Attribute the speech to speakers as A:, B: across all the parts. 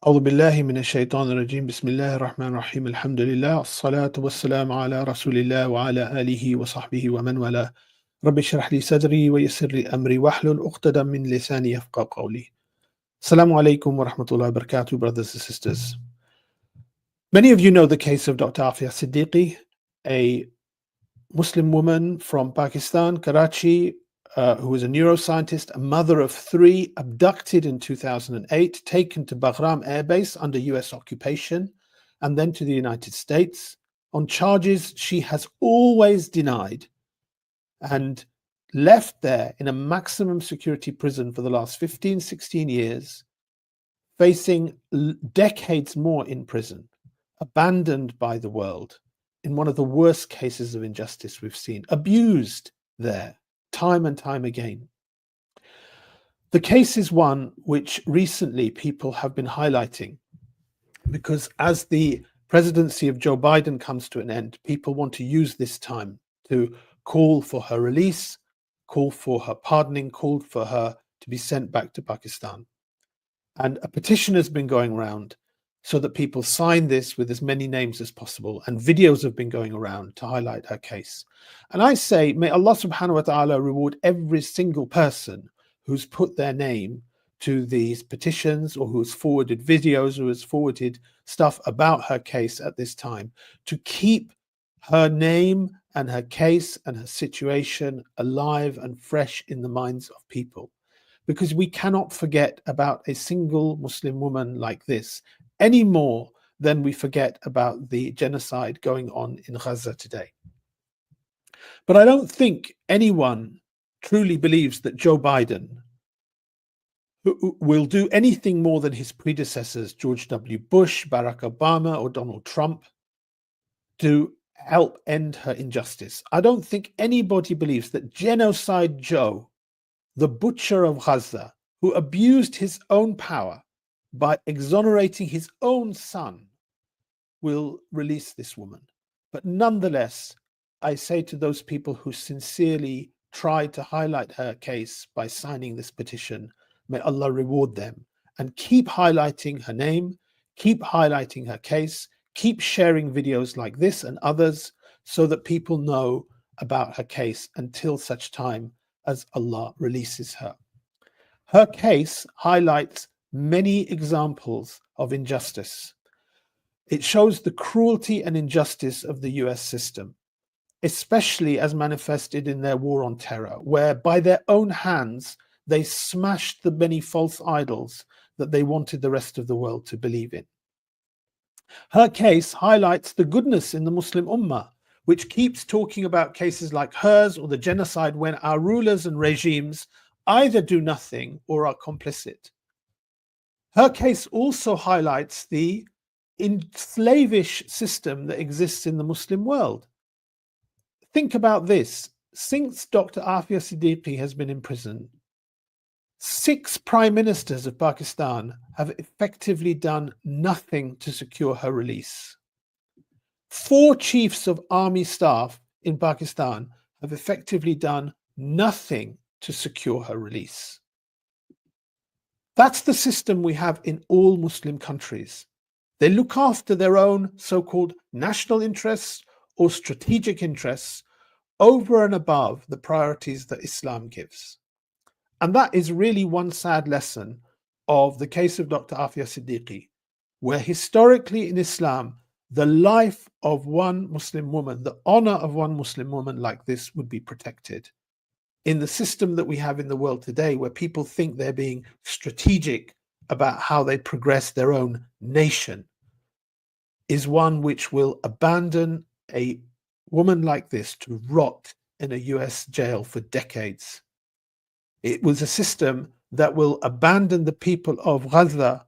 A: أعوذ بالله من الشيطان الرجيم بسم الله الرحمن الرحيم الحمد لله الصلاة والسلام على رسول الله وعلى آله وصحبه ومن والاه رب اشرح لي صدري ويسر لي أمري واحلل عقدة من لساني يفقهوا قولي. Assalamu alaikum wa rahmatullahi wa barakatuh, brothers and sisters. Many of you know the case of Dr. Aafia Siddiqui, a Muslim woman from Pakistan, Karachi, who was a neuroscientist, a mother of three, abducted in 2008, taken to Bagram Air Base under US occupation, and then to the United States on charges she has always denied, and left there in a maximum security prison for the last 15, 16 years, facing decades more in prison, abandoned by the world, in one of the worst cases of injustice we've seen, abused there time and time again. The case is one which recently people have been highlighting because as the presidency of Joe Biden comes to an end, people want to use this time to call for her release, call for her pardoning, call for her to be sent back to Pakistan. And a petition has been going around so that people sign this with as many names as possible, and videos have been going around to highlight her case. And I say, may Allah subhanahu wa ta'ala reward every single person who's put their name to these petitions, or who has forwarded videos, or has forwarded stuff about her case at this time, to keep her name and her case and her situation alive and fresh in the minds of people. Because we cannot forget about a single Muslim woman like this any more than we forget about the genocide going on in Gaza today. But I don't think anyone truly believes that Joe Biden will do anything more than his predecessors, George W. Bush, Barack Obama, or Donald Trump, to help end her injustice. I don't think anybody believes that Genocide Joe, the butcher of Gaza, who abused his own power by exonerating his own son, will release this woman. But nonetheless, I say to those people who sincerely tried to highlight her case by signing this petition, may Allah reward them, and keep highlighting her name, keep highlighting her case, keep sharing videos like this and others so that people know about her case until such time as Allah releases her. Her case highlights many examples of injustice. It shows the cruelty and injustice of the US system, especially as manifested in their war on terror, where by their own hands they smashed the many false idols that they wanted the rest of the world to believe in. Her case highlights the goodness in the Muslim Ummah, which keeps talking about cases like hers or the genocide when our rulers and regimes either do nothing or are complicit. Her case also highlights the slavish system that exists in the Muslim world. Think about this. Since Dr. Aafia Siddiqui has been in prison, 6 prime ministers of Pakistan have effectively done nothing to secure her release. 4 chiefs of army staff in Pakistan have effectively done nothing to secure her release. That's the system we have in all Muslim countries. They look after their own so-called national interests or strategic interests over and above the priorities that Islam gives. And that is really one sad lesson of the case of Dr. Aafia Siddiqui, where historically in Islam, the life of one Muslim woman, the honor of one Muslim woman like this would be protected. In the system that we have in the world today, where people think they're being strategic about how they progress their own nation, is one which will abandon a woman like this to rot in a US jail for decades. It was a system that will abandon the people of Gaza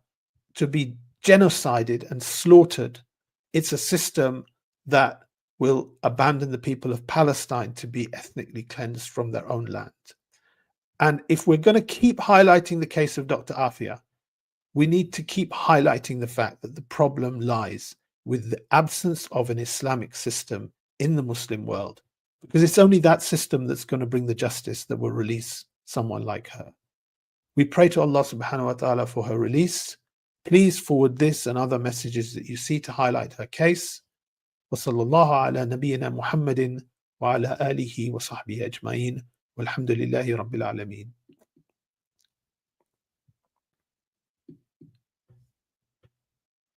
A: to be genocided and slaughtered. It's a system that will abandon the people of Palestine to be ethnically cleansed from their own land. And if we're going to keep highlighting the case of Dr. Aafia, we need to keep highlighting the fact that the problem lies with the absence of an Islamic system in the Muslim world, because it's only that system that's going to bring the justice that will release someone like her. We pray to Allah subhanahu wa ta'ala for her release. Please forward this and other messages that you see to highlight her case. وصلى الله على نبينا محمد وعلى آله وصحبه أجمعين والحمد لله رب العالمين.